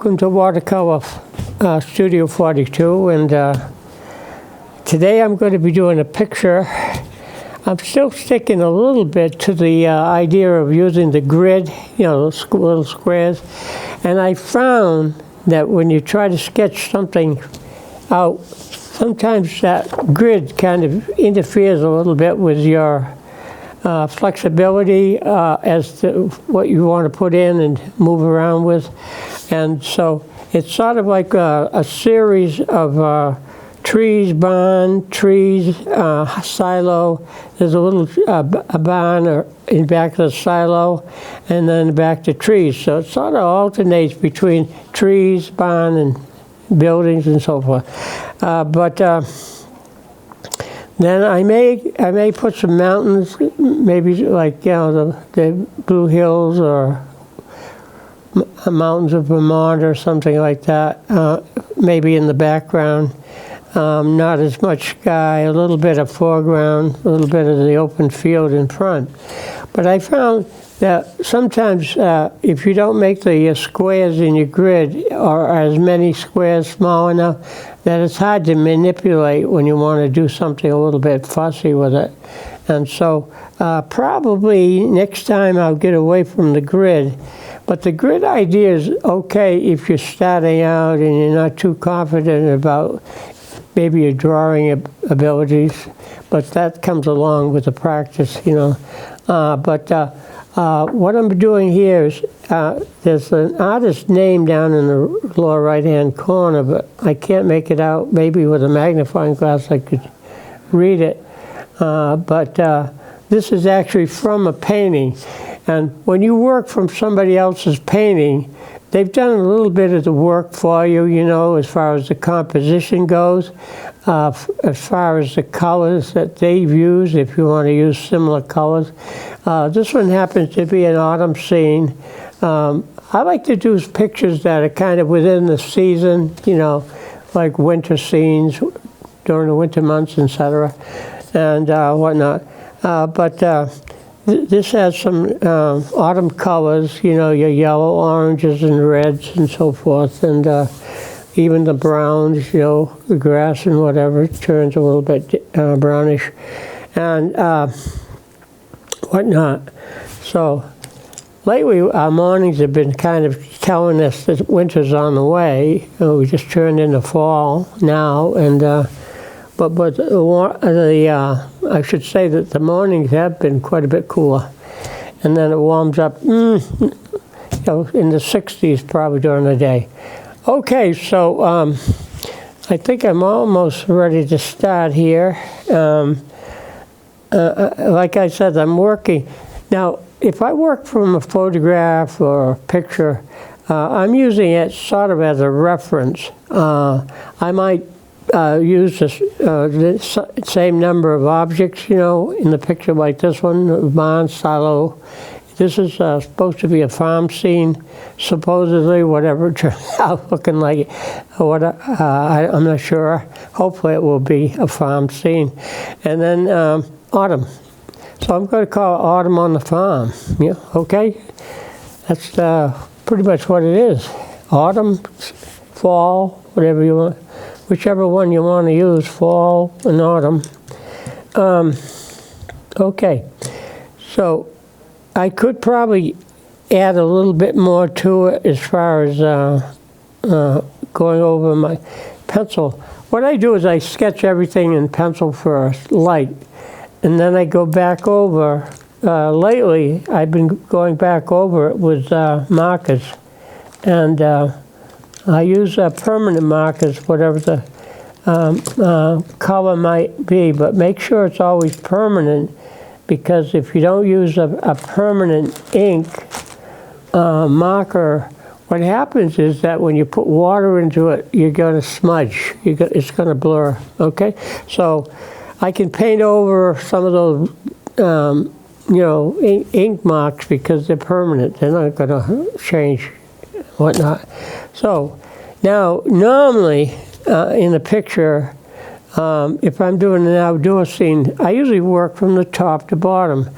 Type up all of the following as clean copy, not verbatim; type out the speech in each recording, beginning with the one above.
Welcome to Watercolor Studio 42, and today I'm going to be doing a picture. I'm still sticking a little bit to the idea of using the grid, you know, those little squares, and I found that when you try to sketch something out, sometimes that grid kind of interferes a little bit with your flexibility as to what you want to put in and move around with. And so it's sort of like a series of trees, barn, trees, silo. There's a little a barn in back of the silo, and then back to trees. So it sort of alternates between trees, barn, and buildings and so forth. Then I may put some mountains, maybe like, you know, the Blue Hills or mountains of Vermont or something like that, maybe in the background. Not as much sky, a little bit of foreground, a little bit of the open field in front. But I found that sometimes if you don't make the squares in your grid, or as many squares small enough, that it's hard to manipulate when you want to do something a little bit fussy with it. And so probably next time I'll get away from the grid. But the grid idea is okay if you're starting out and you're not too confident about maybe your drawing abilities, but that comes along with the practice, you know. What I'm doing here is, there's an artist name down in the lower right-hand corner, but I can't make it out. Maybe with a magnifying glass I could read it. This is actually from a painting. And when you work from somebody else's painting, they've done a little bit of the work for you, you know, as far as the composition goes, as far as the colors that they've used, if you want to use similar colors. This one happens to be an autumn scene. I like to do pictures that are kind of within the season, you know, like winter scenes during the winter months, etc., and whatnot. This has some autumn colors, you know, your yellow, oranges, and reds, and so forth, and even the browns, you know, the grass and whatever turns a little bit brownish, and whatnot. So lately, our mornings have been kind of telling us that winter's on the way. We just turned into fall now, and I should say that the mornings have been quite a bit cooler, and then it warms up, you know, in the 60s probably during the day. Okay, so I think I'm almost ready to start here. Like I said, I'm working. Now, if I work from a photograph or a picture, I'm using it sort of as a reference. I might use the same number of objects, you know, in the picture like this one, barn, silo. This is supposed to be a farm scene, supposedly, whatever it turns out looking like. I'm not sure. Hopefully it will be a farm scene. And then autumn. So I'm going to call it Autumn on the Farm. Yeah, okay? That's pretty much what it is. Autumn, fall, whatever you want. Whichever one you want to use, fall and autumn. Okay, so I could probably add a little bit more to it as far as going over my pencil. What I do is I sketch everything in pencil first, light, and then I go back over. Lately, I've been going back over it with markers, and I use permanent markers, whatever the color might be, but make sure it's always permanent, because if you don't use a permanent ink marker, what happens is that when you put water into it, you're going to smudge. It's going to blur, okay? So I can paint over some of those you know, ink marks because they're permanent. They're not going to change, whatnot. So now, normally in a picture, if I'm doing an outdoor scene, I usually work from the top to bottom.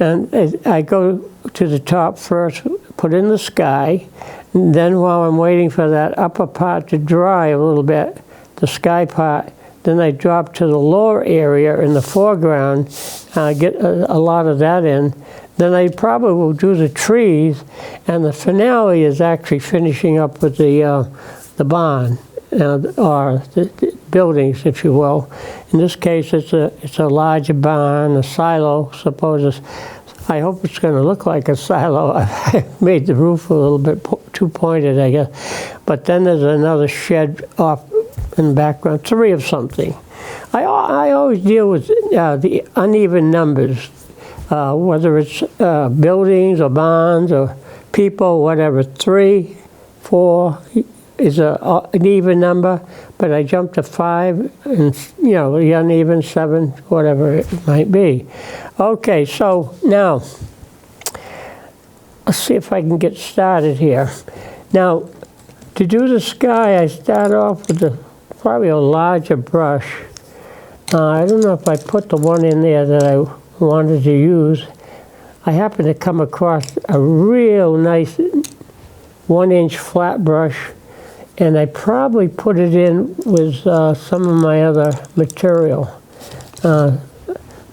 And I go to the top first, put in the sky, And then while I'm waiting for that upper part to dry a little bit, the sky part, then I drop to the lower area in the foreground, get a lot of that in. Then I probably will do the trees, and the finale is actually finishing up with the barn, or the buildings, if you will. In this case, it's a larger barn, a silo, suppose. I hope it's going to look like a silo. I made the roof a little bit too pointed, I guess. But then there's another shed off in the background, 3 of something. I always deal with the uneven numbers, whether it's buildings or barns or people, whatever. 3, 4 is an even number, but I jump to 5, and the uneven 7, whatever it might be. Okay, so now let's see if I can get started here. Now, to do the sky, I start off with probably a larger brush. I don't know if I put the one in there that I wanted to use. I happened to come across a real nice 1-inch flat brush, and I probably put it in with some of my other material. I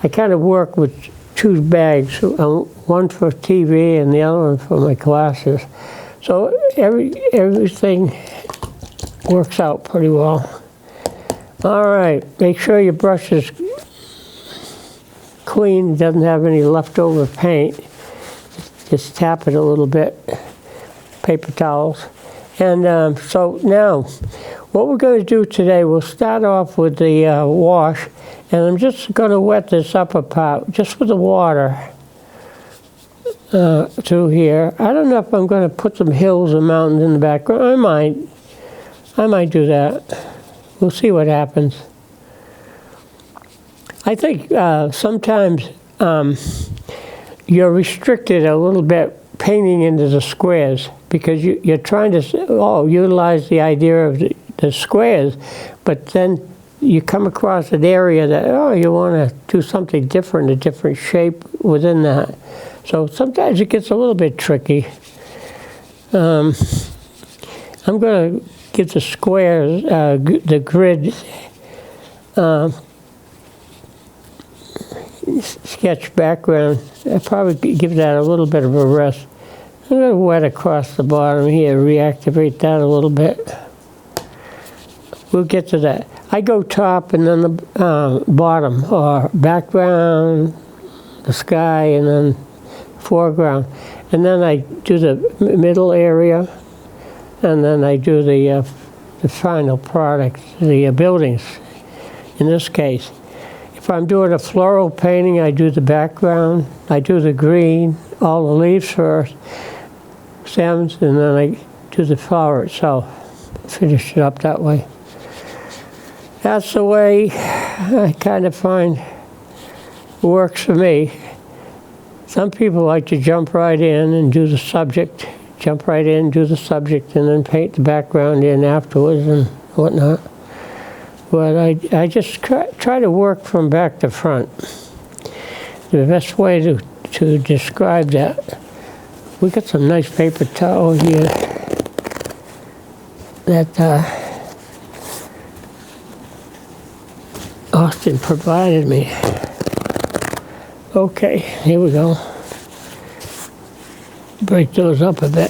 kind of work with 2 bags, one for TV and the other one for my glasses. So everything works out pretty well. All right, make sure your brush is clean, doesn't have any leftover paint. Just tap it a little bit, paper towels. And so now, what we're going to do today, we'll start off with the wash, and I'm just going to wet this upper part just with the water through here. I don't know if I'm going to put some hills or mountains in the background. I might do that. We'll see what happens. I think sometimes you're restricted a little bit painting into the squares because you're trying to utilize the idea of the squares, but then you come across an area that, you want to do something different, a different shape within that. So sometimes it gets a little bit tricky. I'm going to give the squares, the grid sketch background. I'll probably give that a little bit of a rest. I'm going to wet across the bottom here, reactivate that a little bit. We'll get to that. I go top and then the bottom, or background, the sky, and then foreground. And then I do the middle area, and then I do the final product, the buildings, in this case. If I'm doing a floral painting, I do the background, I do the green, all the leaves first, stems, and then I do the flower itself. Finish it up that way. That's the way I kind of find works for me. Some people like to jump right in and do the subject, jump right in, do the subject, and then paint the background in afterwards and whatnot. But I just try to work from back to front. The best way to describe that. We got some nice paper towel here that Austin provided me. Okay, here we go. Break those up a bit.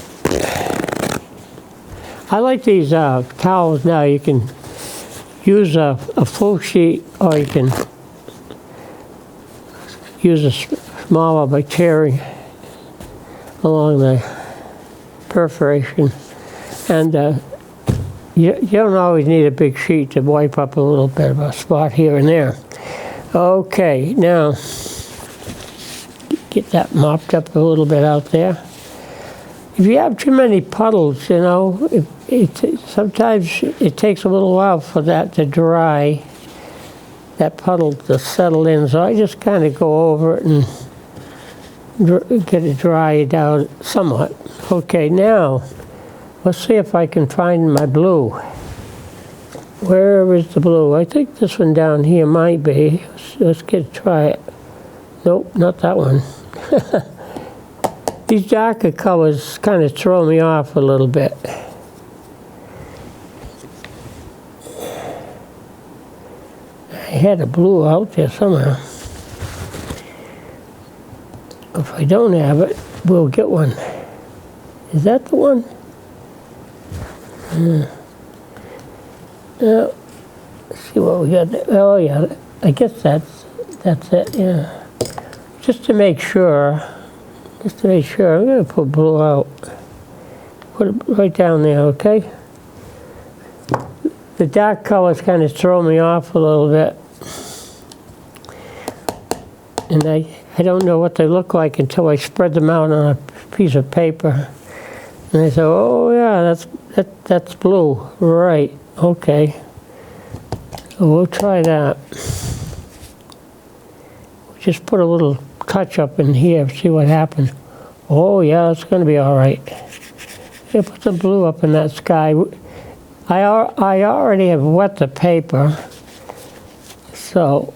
I like these towels now. You can use a full sheet, or you can use a smaller by tearing along the perforation. And you don't always need a big sheet to wipe up a little bit of a spot here and there. Okay, now get that mopped up a little bit out there. If you have too many puddles, sometimes it takes a little while for that to dry, that puddle to settle in. So I just kind of go over it and get it dried out somewhat. Okay, now let's see if I can find my blue. Where is the blue? I think this one down here might be. Let's try it. Nope, not that one. These darker colors kind of throw me off a little bit. I had a blue out there somewhere. If I don't have it, we'll get one. Is that the one? Let's see what we got there. Oh yeah, I guess that's it, yeah. Just to make sure, I'm going to put blue out. Put it right down there, okay? The dark colors kind of throw me off a little bit. And I don't know what they look like until I spread them out on a piece of paper. And I say, oh yeah, that's blue, right, okay. So we'll try that. Just put a little touch up in here, see what happens. Oh yeah, it's going to be all right. Yeah, put some blue up in that sky. I already have wet the paper, so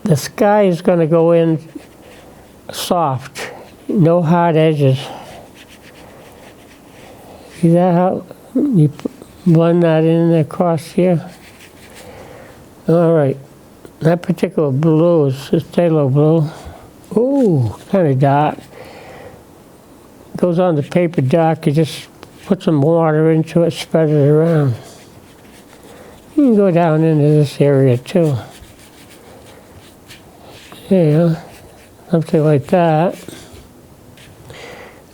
the sky is going to go in soft, no hard edges. See that how you blend that in across here? All right, that particular blue is phthalo blue. Ooh, kind of dark. Goes on the paper dark, you just put some water into it, spread it around. You can go down into this area too. Yeah, something like that.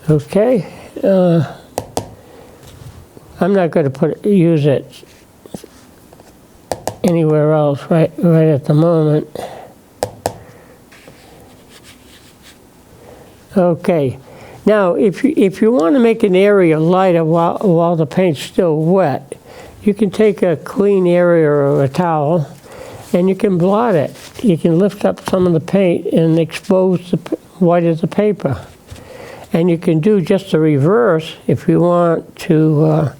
Okay. I'm not going to use it anywhere else right at the moment. Okay. Now, if you want to make an area lighter while the paint's still wet, you can take a clean area or a towel, and you can blot it. You can lift up some of the paint and expose the white of the paper. And you can do just the reverse if you want to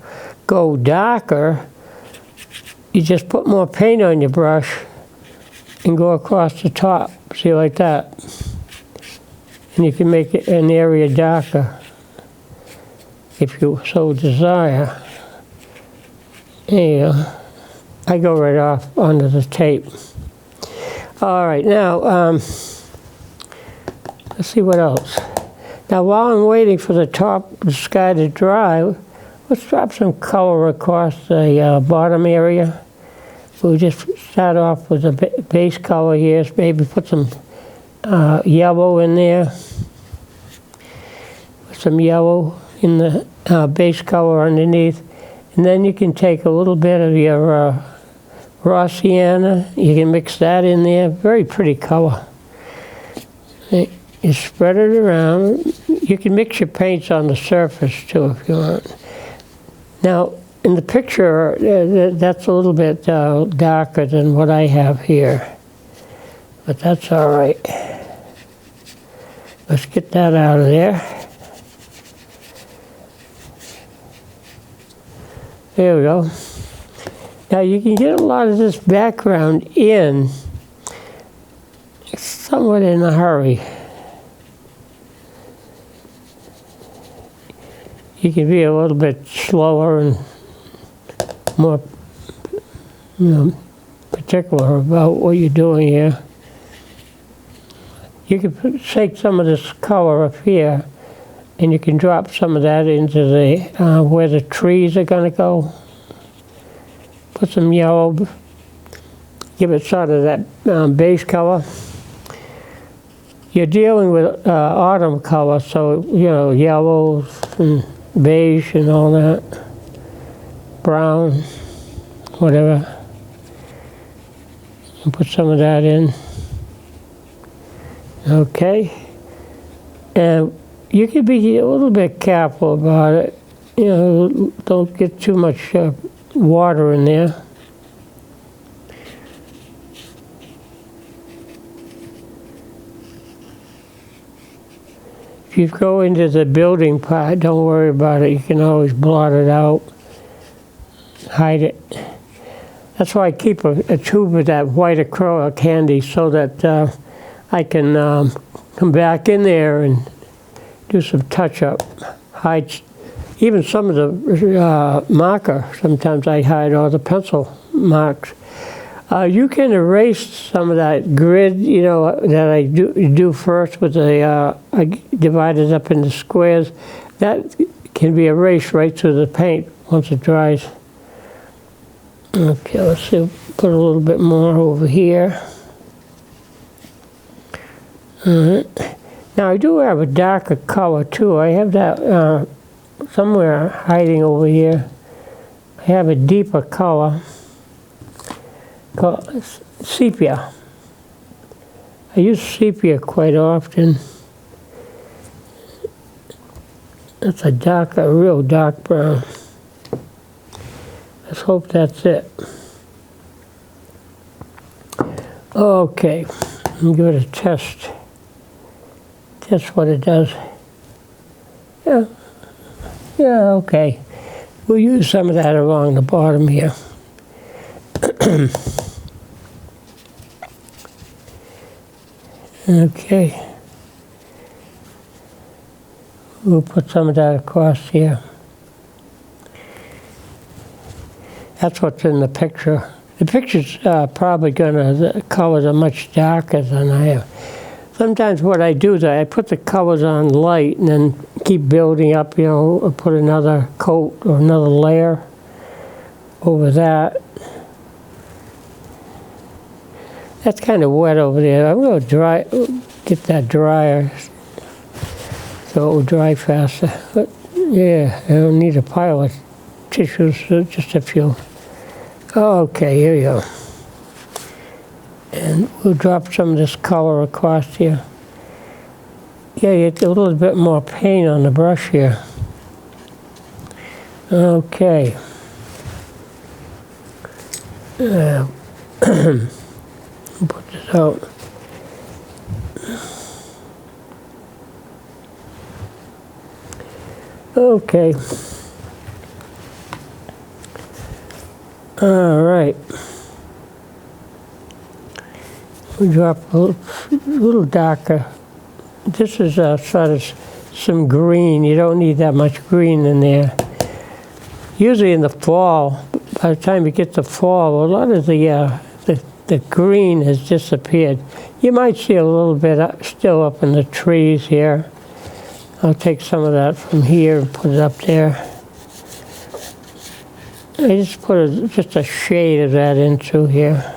go darker. You just put more paint on your brush and go across the top, see, like that. And you can make it an area darker if you so desire. There you go. I go right off onto the tape. All right, now let's see what else. Now while I'm waiting for the top of the sky to dry, let's drop some color across the bottom area. We'll just start off with a base color here. Maybe put some yellow in there. Put some yellow in the base color underneath. And then you can take a little bit of your raw sienna. You can mix that in there. Very pretty color. You spread it around. You can mix your paints on the surface too if you want. Now, in the picture, that's a little bit darker than what I have here. But that's all right. Let's get that out of there. There we go. Now you can get a lot of this background in somewhat in a hurry. You can be a little bit slower and more, particular about what you're doing here. You can take some of this color up here, and you can drop some of that into the where the trees are going to go. Put some yellow, give it sort of that base color. You're dealing with autumn color, so yellows and beige and all that, brown, whatever. And put some of that in. Okay. And you can be a little bit careful about it. Don't get too much water in there. If you go into the building part, don't worry about it. You can always blot it out, hide it. That's why I keep a tube of that white acrylic handy so that I can come back in there and do some touch-up. Hide even some of the marker. Sometimes I hide all the pencil marks. You can erase some of that grid, you know, that I do first with the, I divide it up into squares. That can be erased right through the paint once it dries. Okay, let's see, put a little bit more over here. Now I do have a darker color too. I have that somewhere hiding over here. I have a deeper color called sepia. I use sepia quite often. It's a darker, real dark brown. Let's hope that's it. Okay, I'm going to test what it does. Yeah, okay. We'll use some of that along the bottom here. Okay. We'll put some of that across here. That's what's in the picture. The picture's probably the colors are much darker than I am. Sometimes what I do is I put the colors on light and then keep building up, you know, or put another coat or another layer over that. That's kind of wet over there. I'm going to get that drier so it will dry faster. But yeah, I don't need a pile of tissues, so just a few. Okay, here we go. And we'll drop some of this color across here. Yeah, you get a little bit more paint on the brush here. Okay. Put this out. Okay. All right. We drop a little darker. This is sort of some green. You don't need that much green in there. Usually in the fall, by the time you get to fall, a lot of the green has disappeared. You might see a little bit still up in the trees here. I'll take some of that from here and put it up there. I just put just a shade of that in through here.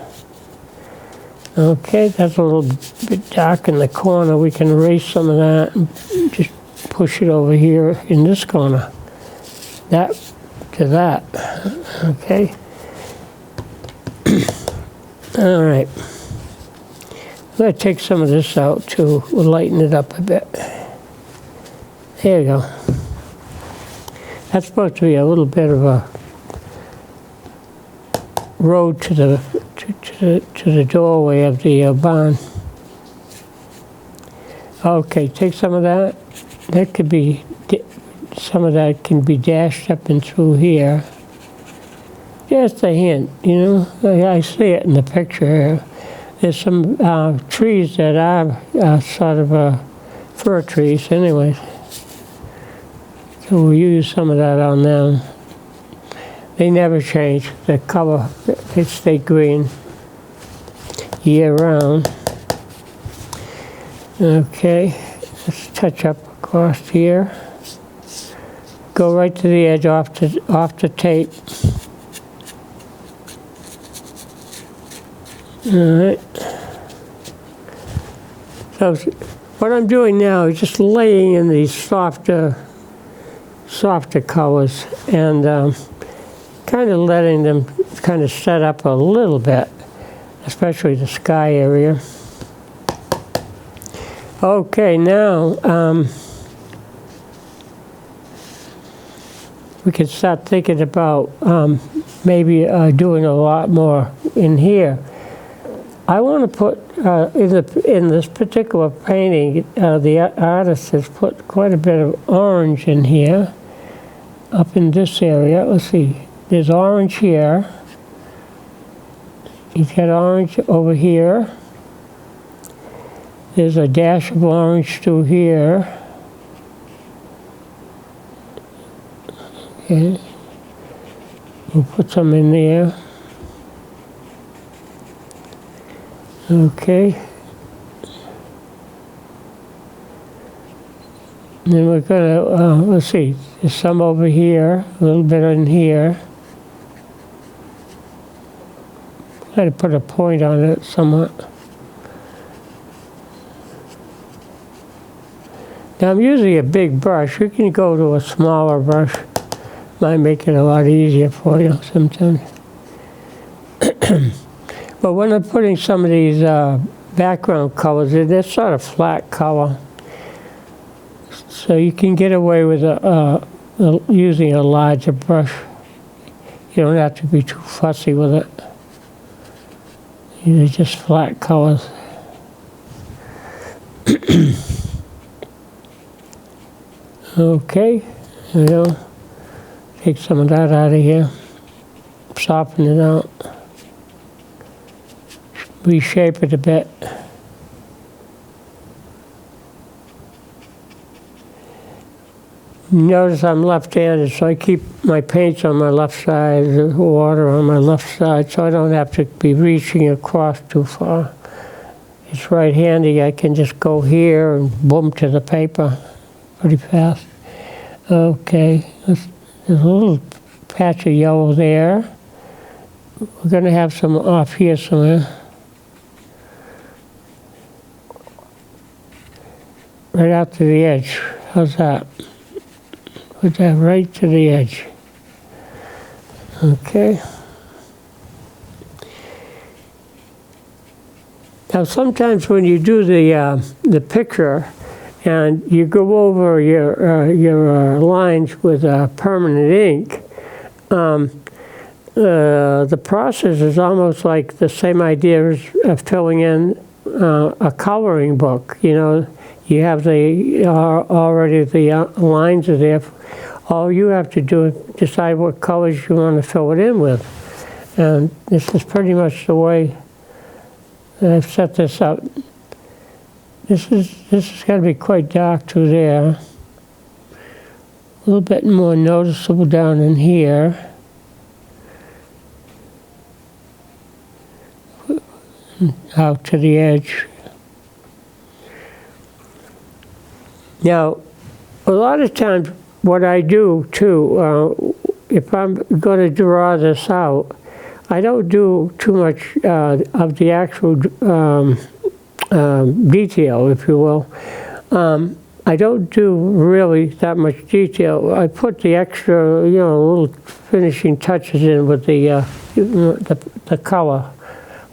Okay, that's a little bit dark in the corner. We can erase some of that and just push it over here in this corner. That to that. Okay. All right. I'm going to take some of this out too. We'll lighten it up a bit. There you go. That's supposed to be a little bit of a road to the doorway of the barn. Okay, take some of that. That could be, some of that can be dashed up and through here. Just a hint, you know. I see it in the picture here. There's some trees that are sort of fir trees anyway. So we'll use some of that on them. They never change. The color, they stay green year round. Okay, let's touch up across here. Go right to the edge off the tape. All right. So what I'm doing now is just laying in these softer colors and kind of letting them kind of set up a little bit, especially the sky area. Okay, now we can start thinking about maybe doing a lot more in here. I want to put in this particular painting, the artist has put quite a bit of orange in here, up in this area. Let's see, there's orange here. He's got orange over here. There's a dash of orange through here. Okay. We'll put some in there. Okay. Then we're gonna, let's see, there's some over here, a little bit in here. Try to put a point on it somewhat. Now I'm using a big brush. You can go to a smaller brush. Might make it a lot easier for you sometimes. But when I'm putting some of these background colors in, they're sort of flat color. So you can get away with using a larger brush. You don't have to be too fussy with it. They're just flat colors. Okay, there we go. Take some of that out of here. Soften it out. Reshape it a bit. Notice I'm left-handed, so I keep my paints on my left side, the water on my left side, so I don't have to be reaching across too far. It's right-handy, I can just go here and boom to the paper pretty fast. Okay, there's a little patch of yellow there. We're going to have some off here somewhere. Right out to the edge. How's that? Put that right to the edge. Okay. Now sometimes when you do the picture and you go over your lines with permanent ink, the process is almost like the same idea as filling in a coloring book. You know, you have already the lines are there. All you have to do is decide what colors you want to fill it in with. And this is pretty much the way that I've set this up. This is going to be quite dark through there. A little bit more noticeable down in here. Out to the edge. Now, a lot of times what I do too, if I'm going to draw this out, I don't do too much of the actual detail, if you will. I don't do really that much detail. I put the extra, little finishing touches in with the color.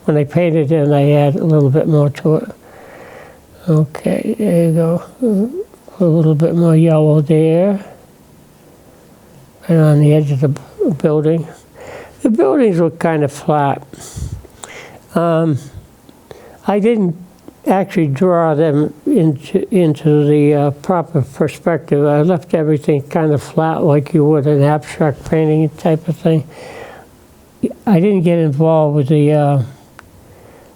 When I paint it in, I add a little bit more to it. Okay, there you go. A little bit more yellow there. And on the edge of the building. The buildings look kind of flat. I didn't actually draw them into the proper perspective. I left everything kind of flat like you would an abstract painting type of thing. I didn't get involved with the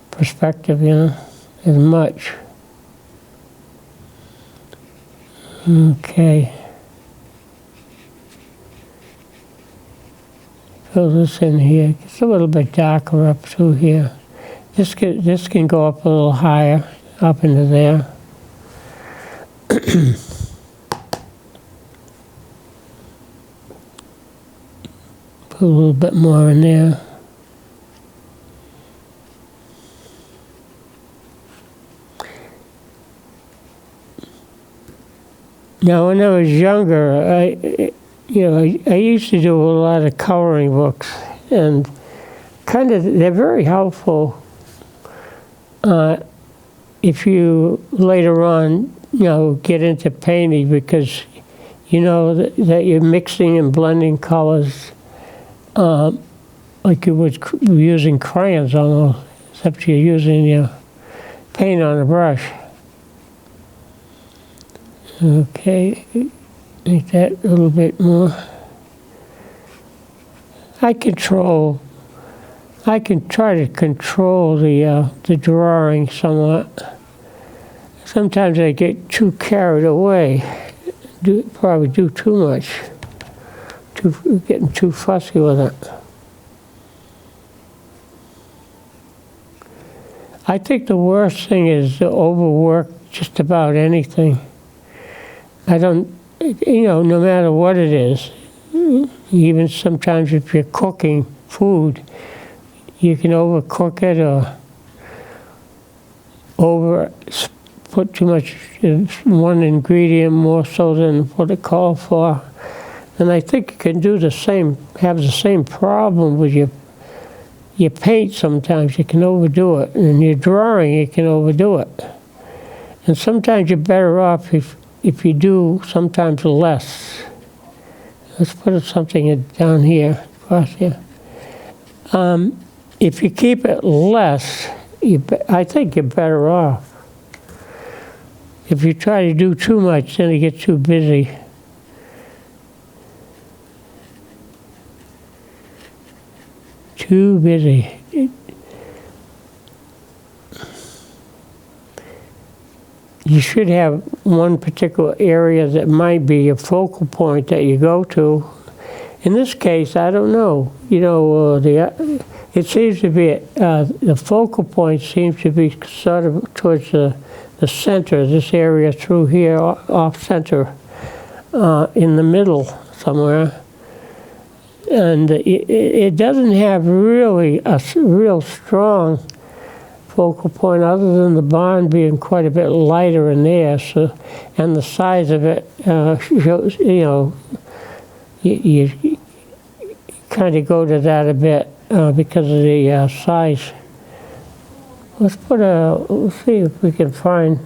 perspective, as much. Okay. Fill this in here. It's a little bit darker up through here. This can go up a little higher, up into there. Put a little bit more in there. Now, when I was younger, I used to do a lot of coloring books, and they're very helpful if you later on, get into painting, because you know that you're mixing and blending colors like you would using crayons almost, except you're using your paint on a brush. Okay, make that a little bit more. I can try to control the drawing somewhat. sometimes I get too carried away, probably do too much, getting too fussy with it. I think the worst thing is to overwork just about anything. I don't, no matter what it is, even sometimes if you're cooking food, you can overcook it or put too much one ingredient more so than what it called for. And I think you can have the same problem with your paint sometimes. You can overdo it. And your drawing, you can overdo it. And sometimes you're better off if you do sometimes less. Let's put something down here, across here. If you keep it less, I think you're better off. If you try to do too much, then you get too busy. Too busy. You should have one particular area that might be a focal point that you go to. In this case, I don't know. It seems to be the focal point seems to be sort of towards the center. This area through here, off center, in the middle somewhere. And it doesn't have really a real strong focal point other than the barn being quite a bit lighter in there. So, and the size of it shows, you kind of go to that a bit because of the size. Let's see if we can find,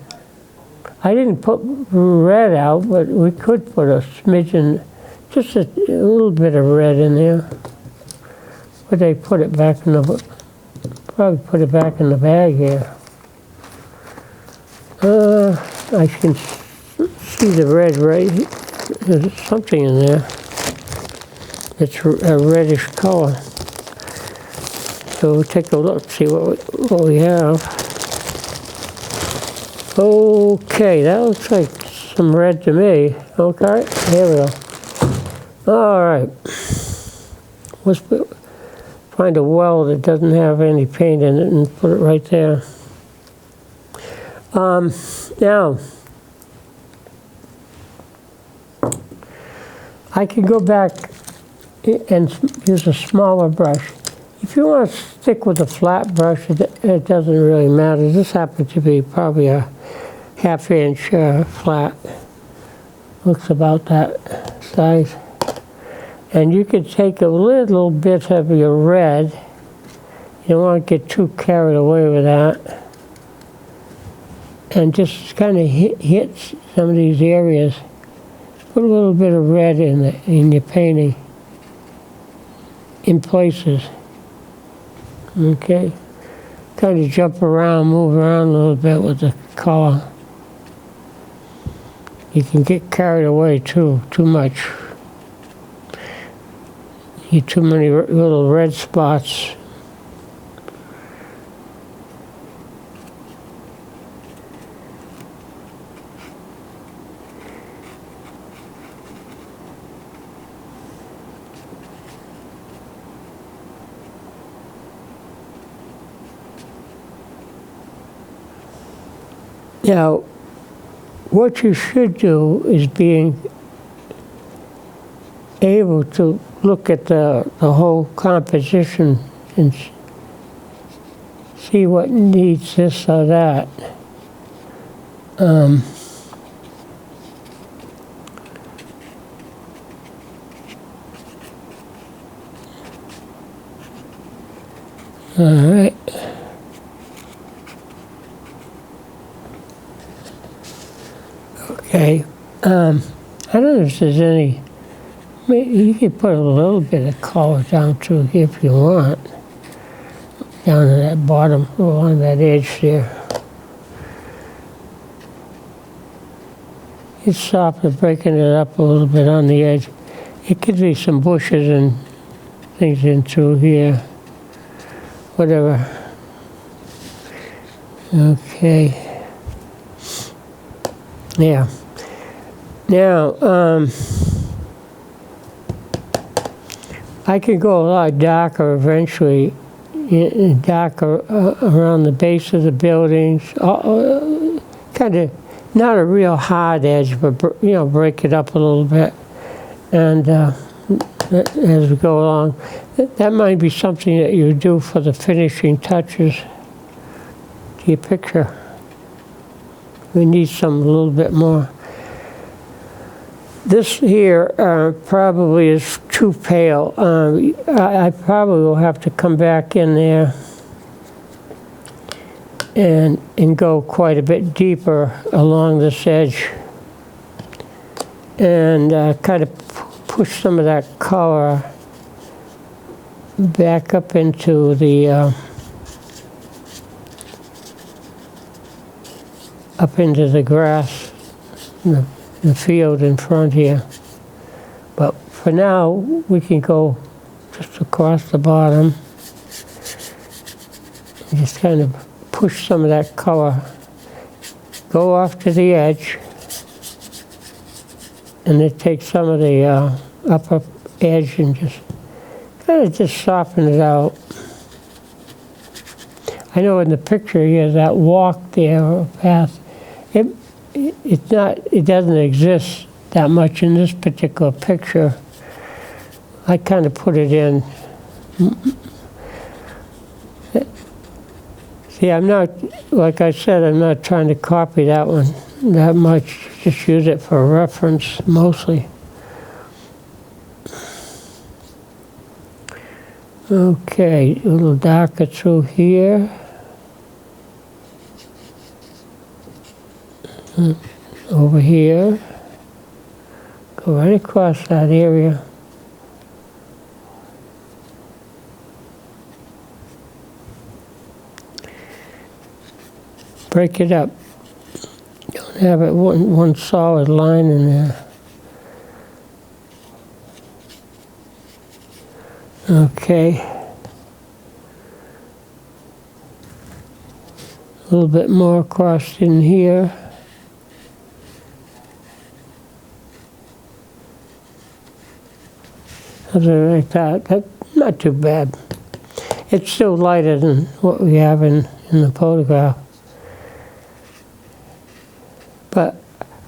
I didn't put red out, but we could put a smidgen, just a little bit of red in there. But they put it back in the, probably put it back in the bag here. I can see the red right here. There's something in there. It's a reddish color. So we'll take a look, see what we have. Okay, that looks like some red to me. Okay, here we go. All right. Let's find a well that doesn't have any paint in it and put it right there. Now, I can go back and use a smaller brush. If you want to stick with a flat brush, it doesn't really matter. This happens to be probably a half-inch flat. Looks about that size. And you could take a little bit of your red. You don't want to get too carried away with that. And just kind of hit some of these areas. Put a little bit of red in your painting. In places. Okay. Kind of jump around, move around a little bit with the color. You can get carried away too much. You get too many little red spots. Now, what you should do is being able to look at the whole composition and see what needs this or that. All right. Okay, I don't know if there's any, you can put a little bit of color down through here if you want, down to that bottom, along that edge there. It's soft and breaking it up a little bit on the edge. It could be some bushes and things in through here, whatever. Okay. Yeah. Now, I can go a lot darker eventually, darker around the base of the buildings. Kind of not a real hard edge, but break it up a little bit, and as we go along, that might be something that you do for the finishing touches to your picture. We need a little bit more. This here probably is too pale. I probably will have to come back in there and go quite a bit deeper along this edge and kind of push some of that color back up into the grass, the field in front here. But for now, we can go just across the bottom and just kind of push some of that color, go off to the edge, and then take some of the upper edge and just kind of just soften it out. I know in the picture here, that walk there or path, it doesn't exist that much in this particular picture. I kind of put it in. See, I'm not, like I said, I'm not trying to copy that one that much, just use it for reference mostly. Okay, a little darker through here. Over here, go right across that area. Break it up. Don't have it one solid line in there. Okay. A little bit more across in here. Something like that. That's not too bad. It's still lighter than what we have in the photograph. But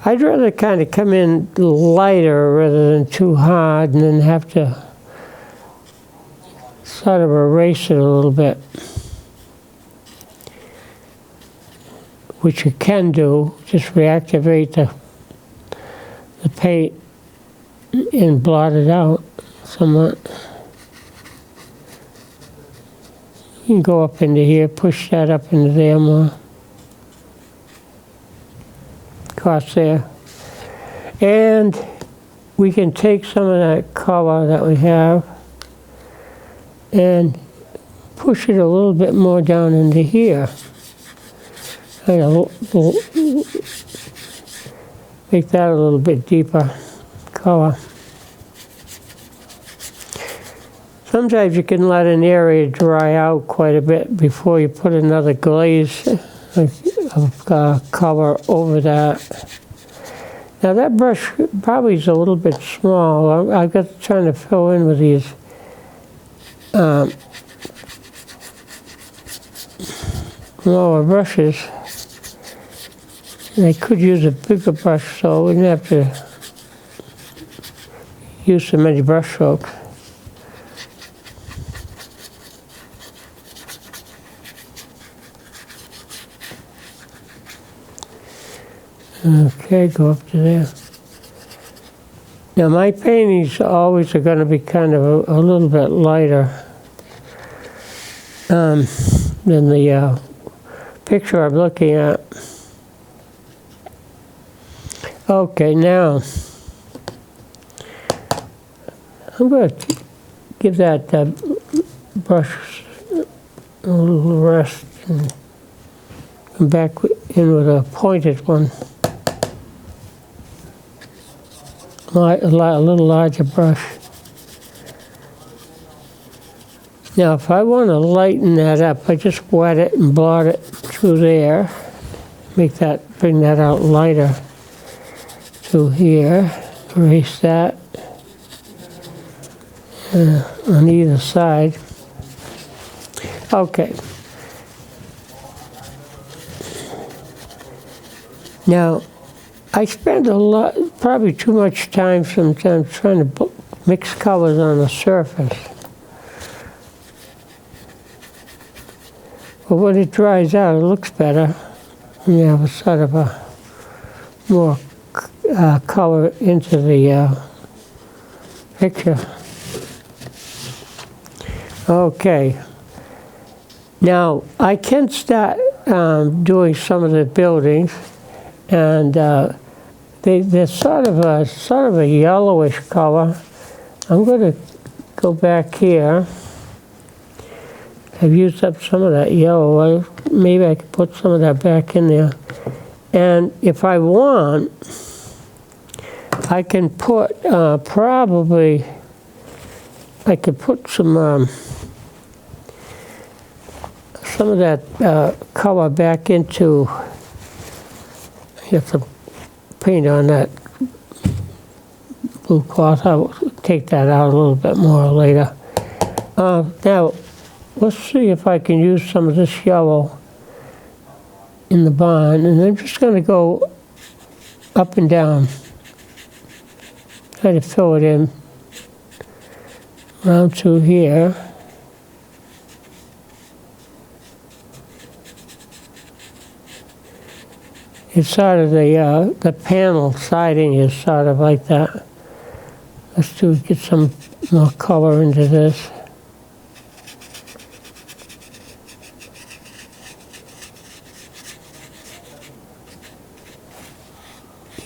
I'd rather kind of come in lighter rather than too hard and then have to sort of erase it a little bit. Which you can do, just reactivate the paint and blot it out somewhat. You can go up into here, push that up into there more. Across there. And we can take some of that color that we have and push it a little bit more down into here. Make that a little bit deeper color. Sometimes you can let an area dry out quite a bit before you put another glaze of color over that. Now that brush probably is a little bit small. I've got trying to fill in with these smaller brushes. I could use a bigger brush, so I wouldn't have to use so many brush strokes. Okay, go up to there. Now my paintings always are going to be kind of a little bit lighter than the picture I'm looking at. Okay, now I'm going to give that brush a little rest and come back in with a pointed one. A little larger brush. Now, if I want to lighten that up, I just wet it and blot it through there. Bring that out lighter. to here, erase that on either side. Okay. Now, I spend a lot, probably too much time sometimes trying to mix colors on the surface. But when it dries out, it looks better. And you have a sort of a more color into the picture. Okay. Now, I can start doing some of the buildings, and they're sort of a yellowish color. I'm going to go back here. I've used up some of that yellow. Maybe I could put some of that back in there. And if I want, I can put probably, I could put some of that color back into, get some paint on that blue cloth. I'll take that out a little bit more later. Now, let's see if I can use some of this yellow in the barn, and I'm just going to go up and down, try to fill it in around through here. It's sort of the panel siding is sort of like that. Let's get some more color into this.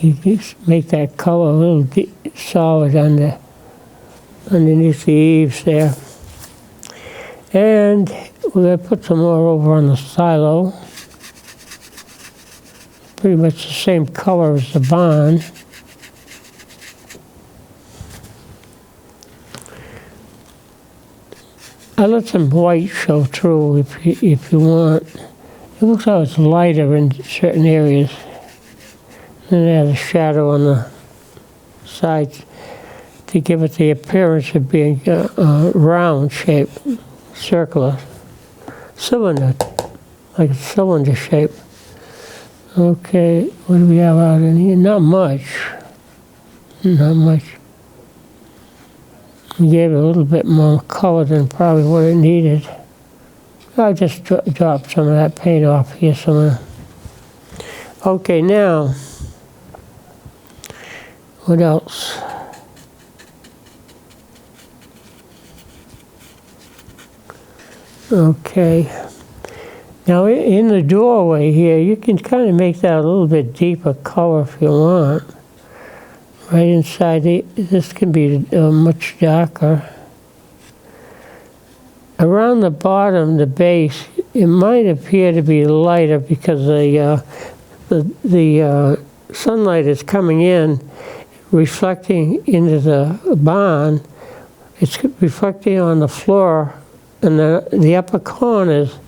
You just make that color a little solid underneath the eaves there. And we're going to put some more over on the silo. Pretty much the same color as the barn. I let some white show through if you want. It looks like it's lighter in certain areas. Then it has a shadow on the sides to give it the appearance of being round shape, circular, cylinder, like a cylinder shape. Okay, what do we have out in here? Not much. Not much. We gave it a little bit more color than probably what it needed. I'll just drop some of that paint off here somewhere. Okay, now, what else? Okay. Now in the doorway here, you can kind of make that a little bit deeper color if you want. Right inside, this can be much darker. Around the bottom, the base, it might appear to be lighter because the sunlight is coming in, reflecting into the barn. It's reflecting on the floor, and the upper corners,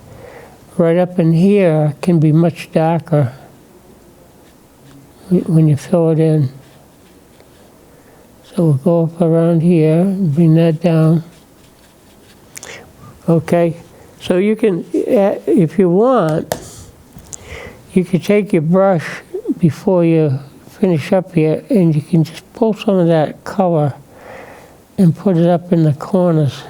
right up in here, can be much darker when you fill it in. So we'll go up around here and bring that down. Okay, so you can, if you want, you can take your brush before you finish up here, and you can just pull some of that color and put it up in the corners.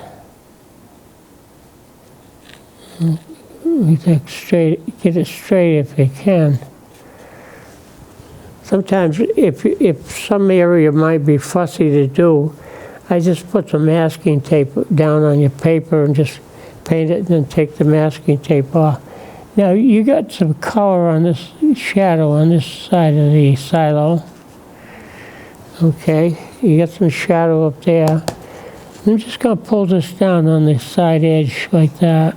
Get it straight if you can. Sometimes if some area might be fussy to do, I just put some masking tape down on your paper and just paint it and then take the masking tape off. Now you got some color on this shadow on this side of the silo. Okay, you got some shadow up there. I'm just going to pull this down on the side edge like that.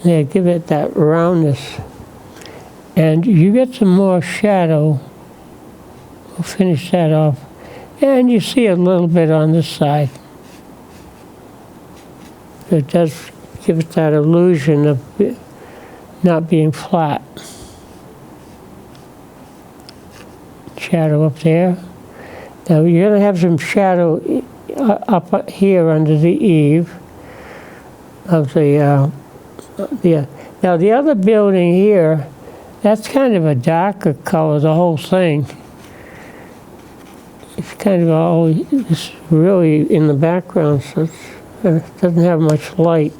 Yeah, give it that roundness. And you get some more shadow. We'll finish that off. And you see a little bit on this side. It does give it that illusion of not being flat. shadow up there. Now you're going to have some shadow up here under the eave of the now the other building here, that's kind of a darker color, the whole thing. It's kind of all, it's really in the background, so it doesn't have much light.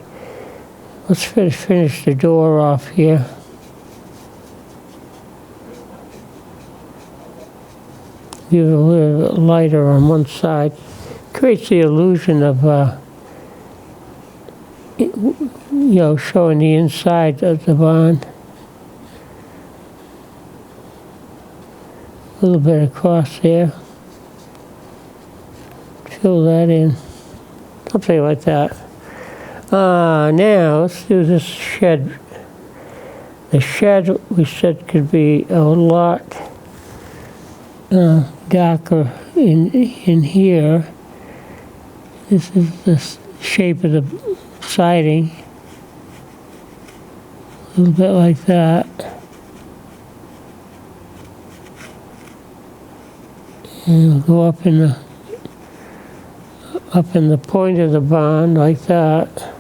Let's finish the door off here. Give it a little bit lighter on one side. Creates the illusion of, showing the inside of the barn. A little bit across there. Fill that in. Something like that. Now, let's do this shed. The shed, we said, could be a lot darker in here. This is the shape of the siding. A little bit like that. And we'll go up in the point of the barn like that.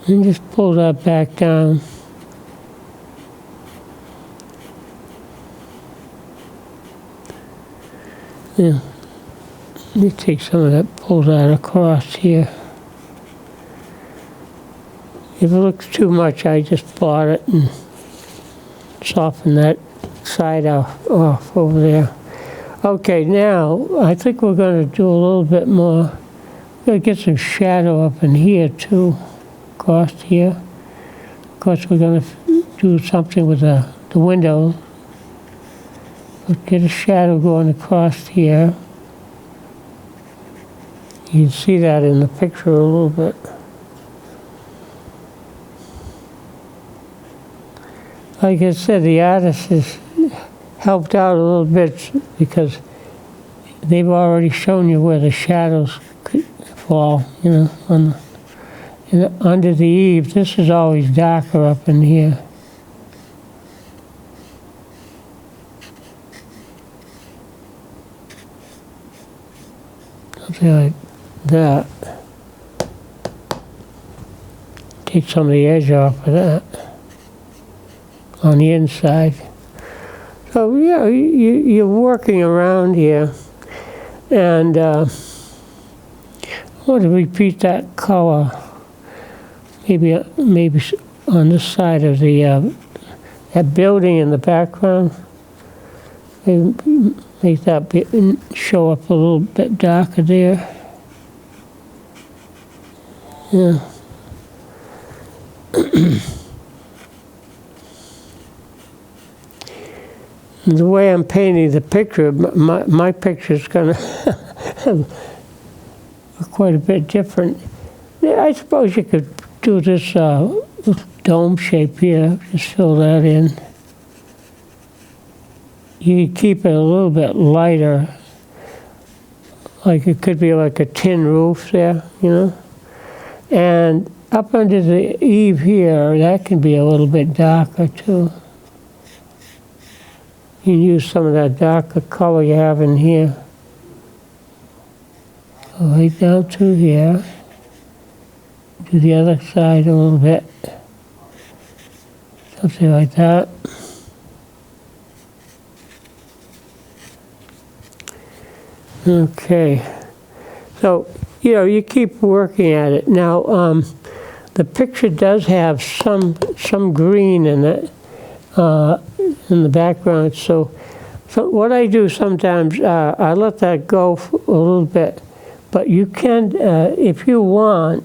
And just pull that back down. Yeah. Let me take some of that, pull that across here. If it looks too much, I just blot it and soften that side off over there. Okay, now I think we're going to do a little bit more. We're going to get some shadow up in here too, across here. Of course, we're going to do something with the window. Let's get a shadow going across here. You can see that in the picture a little bit. Like I said, the artist has helped out a little bit because they've already shown you where the shadows could fall, under the eave. This is always darker up in here. Something like that. Take some of the edge off of that on the inside. So yeah, you're working around here, and I want to repeat that color. Maybe on this side of the that building in the background. Maybe make that show up a little bit darker there. Yeah. The way I'm painting the picture, my picture is going to look quite a bit different. Yeah, I suppose you could do this dome shape here, just fill that in. You keep it a little bit lighter, like it could be like a tin roof there, And up under the eave here, that can be a little bit darker too. You can use some of that darker color you have in here. Go right down through here. Do the other side a little bit. Something like that. Okay. So, you keep working at it. Now, the picture does have some green in it. In the background, so what I do sometimes, I let that go a little bit, but you can, if you want,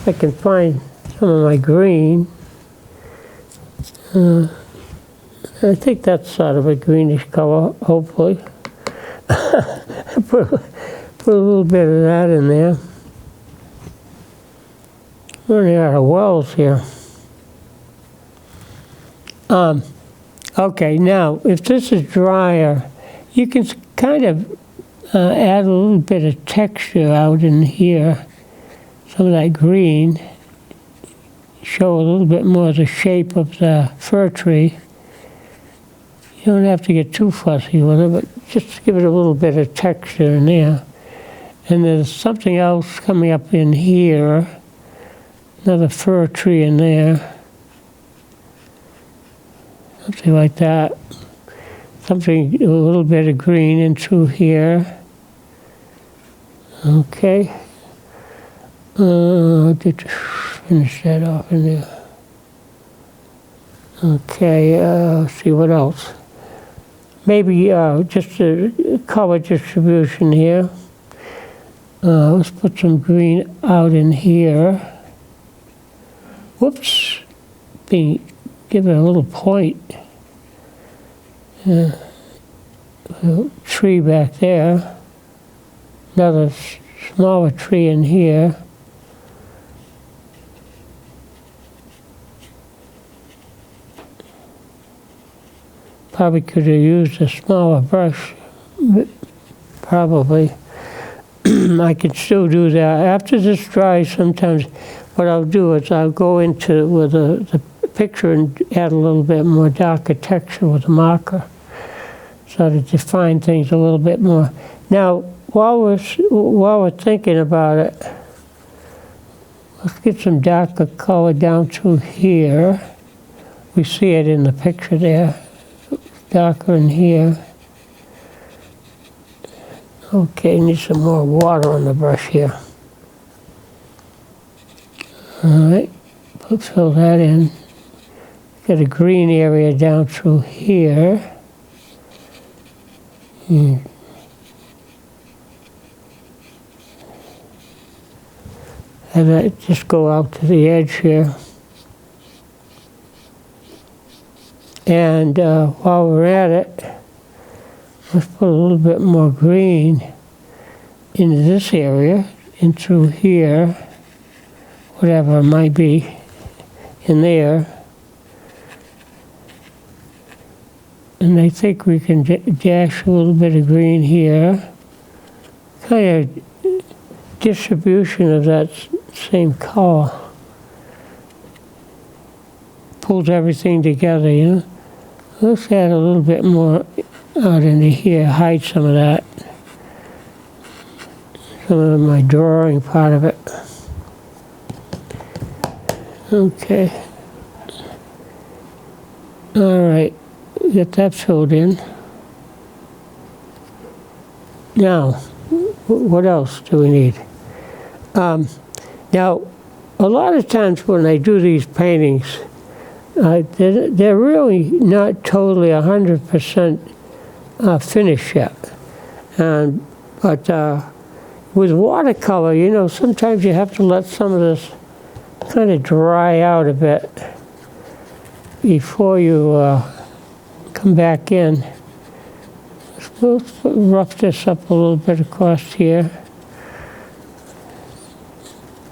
I can find some of my green. I think that's sort of a greenish color, hopefully. Put a little bit of that in there. We're running out of wells here. Okay, now, if this is drier, you can kind of add a little bit of texture out in here, some of that green, show a little bit more of the shape of the fir tree. don't have to get too fussy with it, but just give it a little bit of texture in there. And there's something else coming up in here, another fir tree in there, something like that. Something, a little bit of green in through here. Okay. Did finish that off in there. Okay, let's see what else. Maybe just a color distribution here. Let's put some green out in here. Whoops. Give it a little point. A tree back there. Another smaller tree in here. Probably could have used a smaller brush, probably. I can still do that. After this dries, sometimes what I'll do is I'll go into with the picture and add a little bit more darker texture with a marker, so to define things a little bit more. Now, while we're thinking about it, let's get some darker color down through here. We see it in the picture there. Darker in here. Okay, need some more water on the brush here. Alright, fill that in. Get a green area down through here. And I just go out to the edge here. And while we're at it, let's put a little bit more green into this area, in through here, whatever it might be in there. And I think we can dash a little bit of green here. Kind of distribution of that same color. Pulls everything together, you know. Let's add a little bit more out into here, hide some of that. Some of my drawing part of it. Okay. All right, get that filled in. Now, what else do we need? Now, a lot of times when I do these paintings, they're really not totally 100% finished yet. But with watercolor, you know, sometimes you have to let some of this kind of dry out a bit before you come back in. Let's rough this up a little bit across here.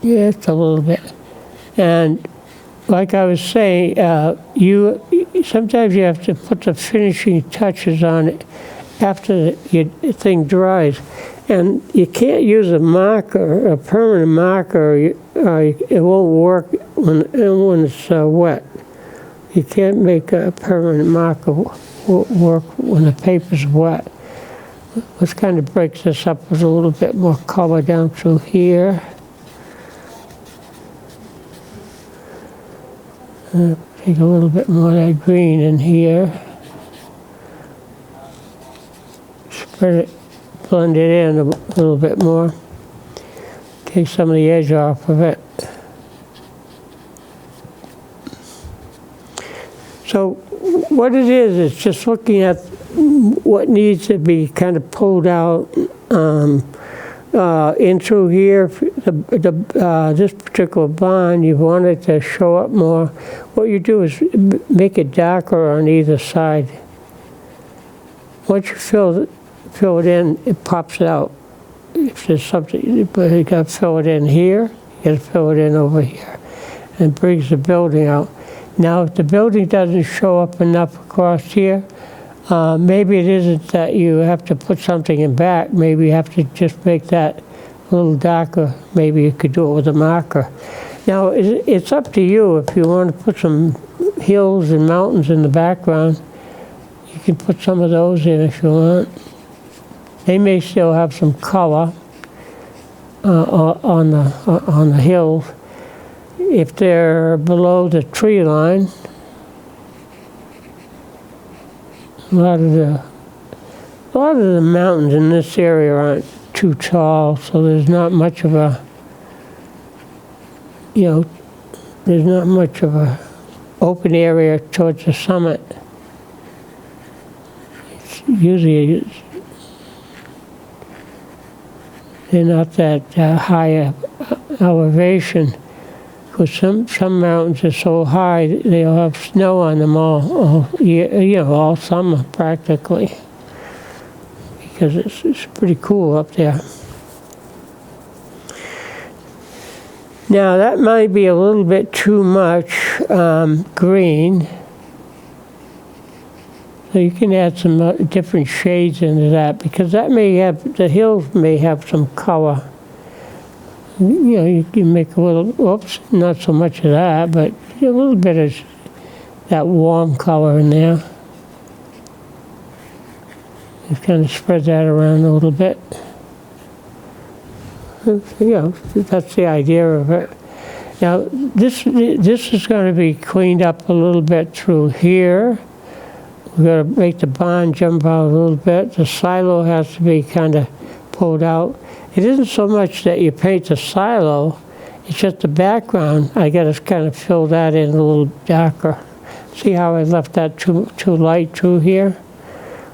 Yeah, it's a little bit. And like I was saying, sometimes you have to put the finishing touches on it after your thing dries. And you can't use a marker, a permanent marker, it won't work when it's wet. You can't make a permanent marker work when the paper's wet. Let's kind of break this up with a little bit more color down through here. Take a little bit more of that green in here. Spread it, blend it in a little bit more. Take some of the edge off of it. So what it is, it's just looking at what needs to be kind of pulled out in through here. This particular bond, you want it to show up more. What you do is make it darker on either side. Once you fill it in, it pops it out. If there's something, but you got to fill it in here, you got to fill it in over here, and it brings the building out. Now, if the building doesn't show up enough across here, maybe it isn't that you have to put something in back. Maybe you have to just make that a little darker. Maybe you could do it with a marker. Now, it's up to you. If you want to put some hills and mountains in the background, you can put some of those in if you want. They may still have some color on the hills. If they're below the tree line, a lot of the mountains in this area aren't too tall, so there's not much of a, there's not much of a open area towards the summit. Usually they're not that high elevation, because some mountains are so high they'll have snow on them all year, all summer practically, because it's pretty cool up there. Now that might be a little bit too much green. So you can add some different shades into that, because that may have, the hills may have some color. You can make a little, not so much of that, but a little bit of that warm color in there. Just kind of spread that around a little bit. That's the idea of it. Now, this is going to be cleaned up a little bit through here. We're going to make the barn jump out a little bit. The silo has to be kind of pulled out. It isn't so much that you paint the silo, it's just the background. I got to kind of fill that in a little darker. See how I left that too light through here?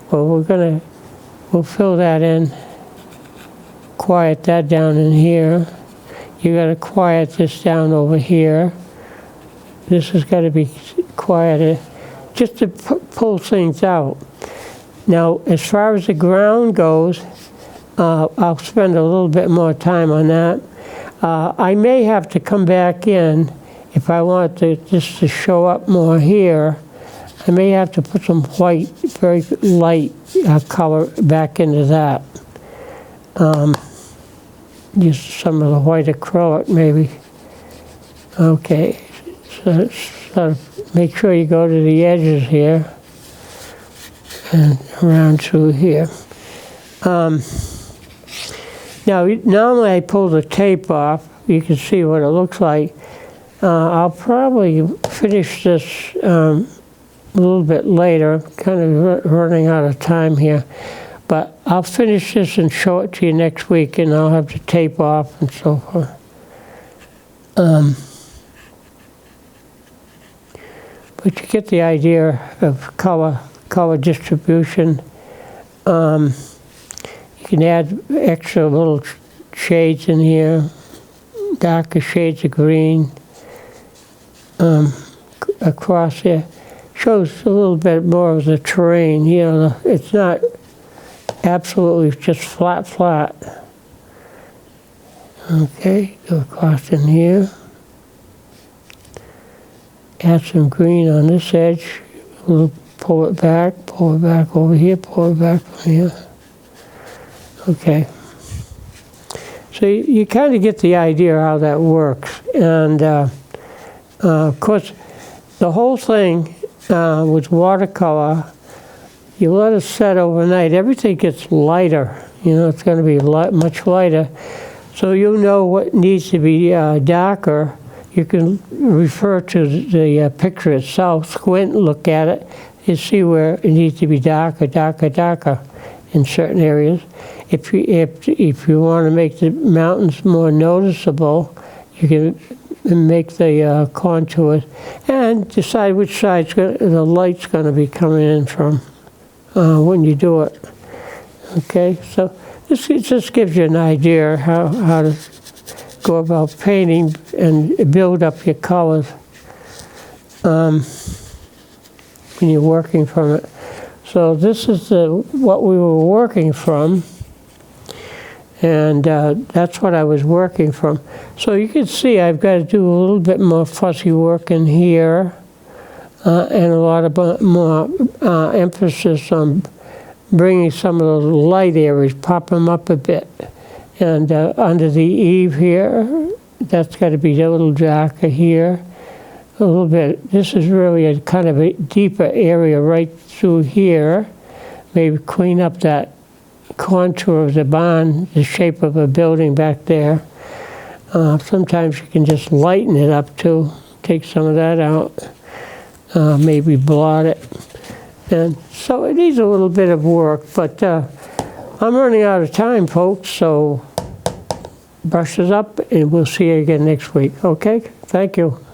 Well, we'll fill that in. Quiet that down in here. You got to quiet this down over here. This has got to be quieted, just to pull things out. Now, as far as the ground goes, I'll spend a little bit more time on that. I may have to come back in if I want this to show up more here. I may have to put some white, very light color back into that. Use some of the white acrylic maybe. Okay, so make sure you go to the edges here and around through here. Now, normally I pull the tape off. You can see what it looks like. I'll probably finish this a little bit later, kind of running out of time here. But I'll finish this and show it to you next week, and I'll have the tape off and so forth. But you get the idea of color distribution. You can add extra little shades in here, darker shades of green across here. Shows a little bit more of the terrain. It's not absolutely just flat. Okay, go across in here. Add some green on this edge. We'll pull it back over here, pull it back from here. Okay. So you kind of get the idea how that works. And of course, the whole thing with watercolor, you let it set overnight, everything gets lighter. It's going to be much lighter. So you know what needs to be darker. You can refer to the picture itself, squint, look at it, and see where it needs to be darker in certain areas. If you want to make the mountains more noticeable, you can make the contours and decide which side the light's going to be coming in from when you do it. Okay, so this just gives you an idea how to go about painting and build up your colors when you're working from it. So this is what we were working from, and that's what I was working from. So you can see I've got to do a little bit more fussy work in here, and a lot of more emphasis on bringing some of those light areas, pop them up a bit. And under the eave here, that's got to be a little darker here. a little bit. This is really a kind of a deeper area right through here. Maybe clean up that contour of the barn, the shape of a building back there. Sometimes you can just lighten it up too. Take some of that out. Maybe blot it. And so it needs a little bit of work, but I'm running out of time, folks, so brushes up, and we'll see you again next week. Okay? Thank you.